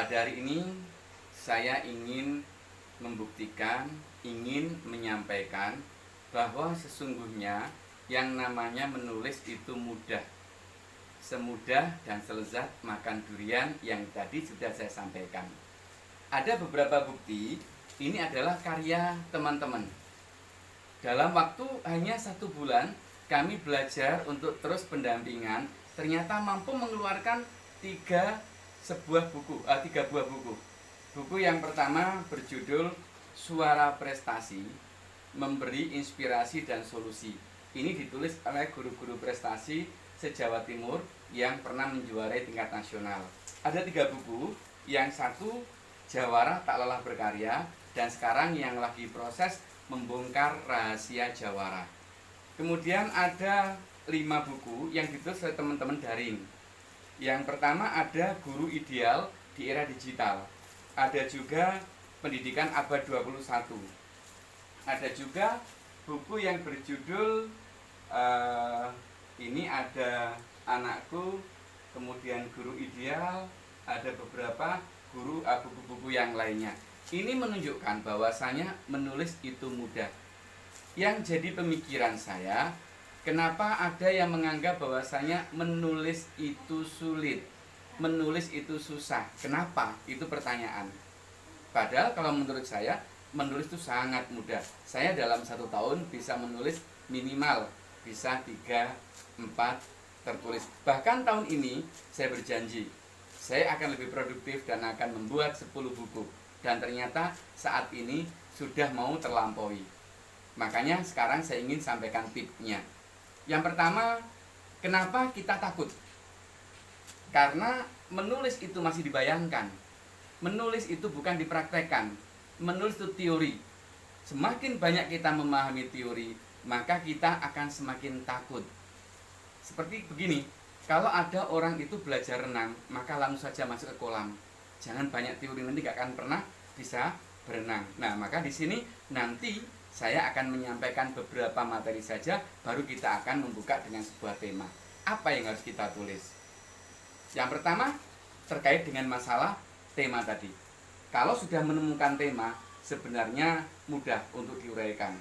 Pada hari ini saya ingin membuktikan, ingin menyampaikan bahwa sesungguhnya yang namanya menulis itu mudah. Semudah dan selezat makan durian yang tadi sudah saya sampaikan. Ada beberapa bukti, ini adalah karya teman-teman. Dalam waktu hanya 1 bulan, kami belajar untuk terus pendampingan, ternyata mampu mengeluarkan tiga buah buku. Buku yang pertama berjudul Suara Prestasi, Memberi Inspirasi dan Solusi. Ini ditulis oleh guru-guru prestasi se-Jawa Timur yang pernah menjuarai tingkat nasional. Ada 3 buku, yang satu Jawara Tak Lelah Berkarya, dan sekarang yang lagi proses membongkar rahasia Jawara. Kemudian ada 5 buku yang ditulis oleh teman-teman daring. Yang pertama ada Guru Ideal di Era Digital. Ada juga Pendidikan Abad 21. Ada juga buku yang berjudul ini ada Anakku, kemudian Guru Ideal, ada beberapa buku-buku yang lainnya. Ini menunjukkan bahwasanya menulis itu mudah. Yang jadi pemikiran saya, kenapa ada yang menganggap bahwasanya menulis itu sulit, menulis itu susah? Kenapa? Itu pertanyaan. Padahal kalau menurut saya, menulis itu sangat mudah. Saya dalam 1 tahun bisa menulis minimal bisa 3-4 tertulis. Bahkan tahun ini saya berjanji, saya akan lebih produktif dan akan membuat 10 buku. Dan ternyata saat ini sudah mau terlampaui. Makanya sekarang saya ingin sampaikan tipsnya. Yang pertama, kenapa kita takut? Karena menulis itu masih dibayangkan. Menulis itu bukan dipraktekkan. Menulis itu teori. Semakin banyak kita memahami teori, maka kita akan semakin takut. Seperti begini, kalau ada orang itu belajar renang, maka langsung saja masuk ke kolam. Jangan banyak teori, nanti gak akan pernah bisa berenang. Nah, maka di sini nanti saya akan menyampaikan beberapa materi saja, baru kita akan membuka dengan sebuah tema. Apa yang harus kita tulis? Yang pertama, terkait dengan masalah tema tadi. Kalau sudah menemukan tema, sebenarnya mudah untuk diuraikan.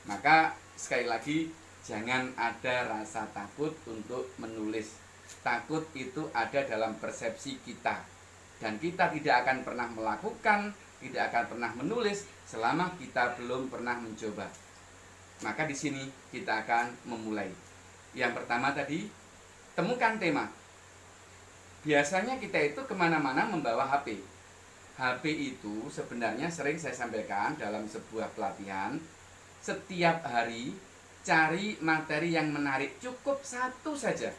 Maka sekali lagi, jangan ada rasa takut untuk menulis. Takut itu ada dalam persepsi kita. Dan kita tidak akan pernah melakukan, tidak akan pernah menulis selama kita belum pernah mencoba. Maka di sini kita akan memulai. Yang pertama tadi, temukan tema. Biasanya kita itu kemana-mana membawa HP. HP itu sebenarnya sering saya sampaikan dalam sebuah pelatihan. Setiap hari cari materi yang menarik, cukup 1 saja.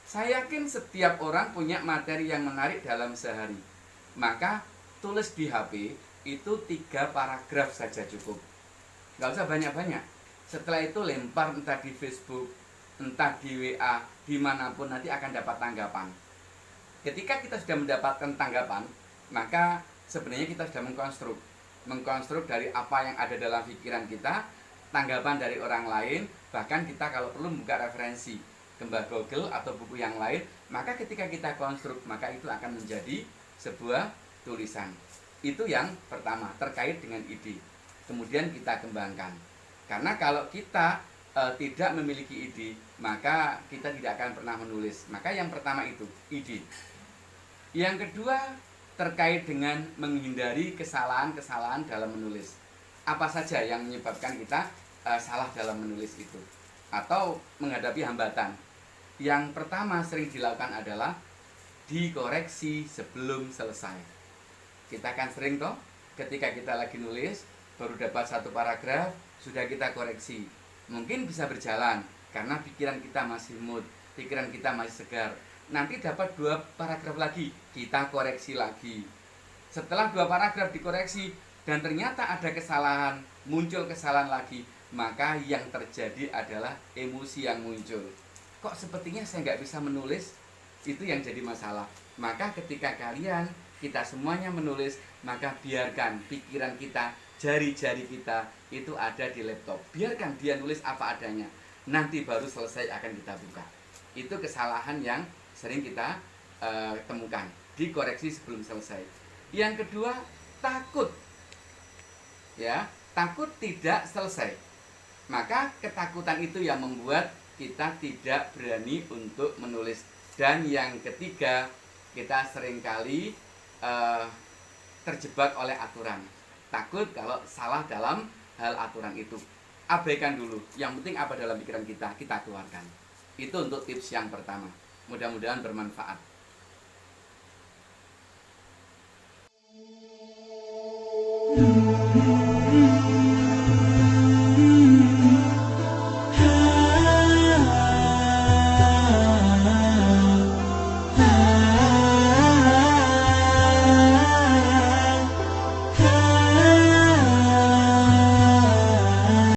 Saya yakin setiap orang punya materi yang menarik dalam sehari. Maka tulis di HP itu 3 paragraf saja cukup. Gak usah banyak-banyak. Setelah itu lempar entah di Facebook, entah di WA, dimanapun nanti akan dapat tanggapan. Ketika kita sudah mendapatkan tanggapan, maka sebenarnya kita sudah mengkonstruk dari apa yang ada dalam pikiran kita, tanggapan dari orang lain, bahkan kita kalau perlu buka referensi, kembali Google atau buku yang lain, maka ketika kita konstruk, maka itu akan menjadi sebuah tulisan. Itu yang pertama, terkait dengan ide. Kemudian kita kembangkan. Karena kalau kita tidak memiliki ide, maka kita tidak akan pernah menulis. Maka yang pertama itu, ide. Yang kedua, terkait dengan menghindari kesalahan-kesalahan dalam menulis. Apa saja yang menyebabkan kita salah dalam menulis itu? Atau menghadapi hambatan. Yang pertama sering dilakukan adalah dikoreksi sebelum selesai. Kita kan sering toh, ketika kita lagi nulis, baru dapat 1 paragraf, sudah kita koreksi. Mungkin bisa berjalan, karena pikiran kita masih mood, pikiran kita masih segar. Nanti dapat 2 paragraf lagi, kita koreksi lagi. Setelah 2 paragraf dikoreksi, dan ternyata ada kesalahan, muncul kesalahan lagi, maka yang terjadi adalah emosi yang muncul. Kok sepertinya saya nggak bisa menulis? Itu yang jadi masalah. Maka ketika kita semuanya menulis, maka biarkan pikiran kita, jari-jari kita itu ada di laptop. Biarkan dia nulis apa adanya. Nanti baru selesai akan kita buka. Itu kesalahan yang sering kita temukan. dikoreksi sebelum selesai. Yang kedua, takut. Ya, takut tidak selesai. Maka ketakutan itu yang membuat kita tidak berani untuk menulis. Dan yang ketiga, kita seringkali terjebak oleh aturan. Takut kalau salah dalam hal aturan itu. Abaikan dulu. Yang penting apa dalam pikiran kita, kita keluarkan. Itu untuk tips yang pertama. Mudah-mudahan bermanfaat.